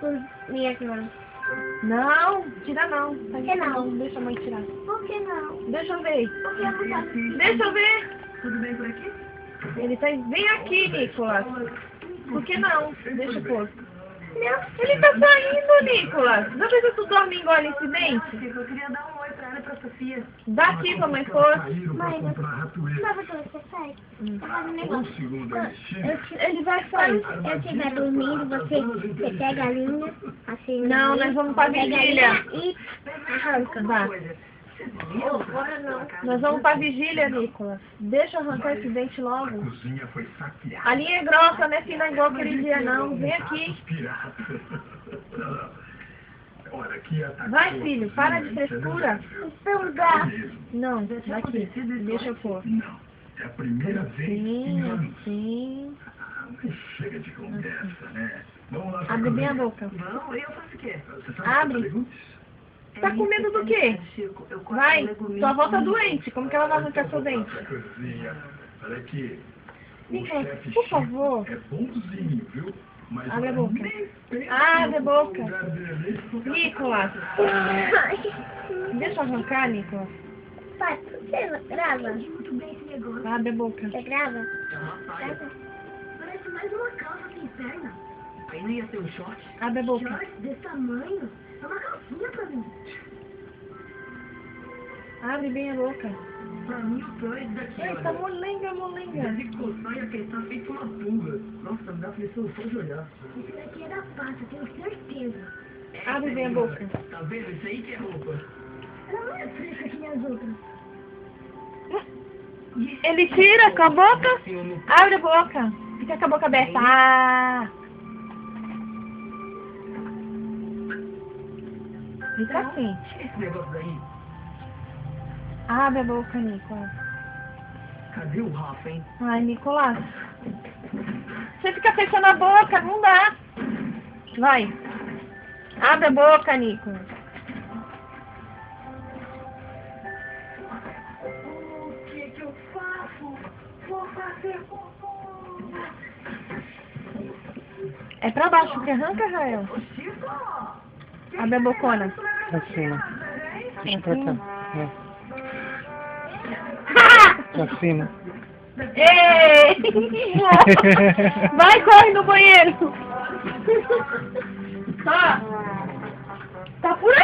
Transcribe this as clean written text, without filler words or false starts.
por minhas mãos. Não, tira não. Por que não? Deixa a mãe tirar. Por que não? Deixa eu ver. Por que eu não posso? Deixa eu ver. Tudo bem por aqui? Ele tá... Vem aqui, Nicolas. Por que não? Deixa eu pôr. Ele tá saindo, Nicolas. Já pensou se tu dorme e engole esse dente? Eu queria dar um oi pra ela e pra Sofia. Dá aqui pra mãe pôr. Mãe, não dá pra você sair? Eu faço um negócio. Ele vai sair. Quando eu estiver dormindo, você pega a linha, assim... Não, nós vamos pra pega a vigília. linha e arranca. Vá. Agora não. Nós vamos pra vigília, Nicolas. Deixa eu arrancar esse dente A logo. cozinha foi saqueada. A linha é grossa, não é fina igual aquele dia, não. Vem aqui. Os piratas. Olha, que atacou Vai, a filho, cozinha, para de isso é frescura. verdade. Então dá. Mesmo. Não, daqui. Deixa eu pôr. Não, é a primeira vez em Sim, anos. sim. Mas chega de conversa, né? Vamos lá. Abre bem a boca. Não, eu faço o quê? Você sabe Abre. fazer legumes? Tá com medo do quê? Chico, eu corto Vai, leguminhos tua avó tá com- doente. Como que ela vai arrancar seu dente? Na cozinha. Olha aqui. O Nicolas, chefe por Chico favor. é bonzinho, viu? Mas Abre a olha, boca. nem pensa Abre a no boca. lugar dele. Nicolas, deixa eu arrancar, Nicolas. Pai, você grava? Muito bem esse negócio. Abre a boca. Você grava? É uma saia. Grava. Parece mais uma calça sem perna. Aí não ia ser um short? Abre a boca. Short desse tamanho? É uma calcinha pra mim. Abre bem a boca. Pra mim o pior é esse daqui, Ei, olha. tá molenga, molenga. Deve coçar e apertar feito uma pulga. Nossa, me dá aflição só de olhar. Esse daqui é da pasta, tenho certeza. Abre bem a boca. Tá vendo? Isso aí que é roupa. Ela não é fresca que nem as outras. Ele tira com a boca. Abre a boca. Fica com a boca aberta. Ah. Fica assim. Tira esse negócio daí. Abre a boca, Nicolas. Cadê o Rafa, hein? Ai, Nicolas. Você fica fechando a boca, não dá. Vai. Abre a boca, Nicolas. O que eu faço? Vou fazer cocô. É pra baixo que arranca, Rael. Ô, Chico! Abre a bocona. Pra cima. Sim. Pra cá. Pra cima. Ei! Vai, corre no banheiro. Tá. Tá por aí.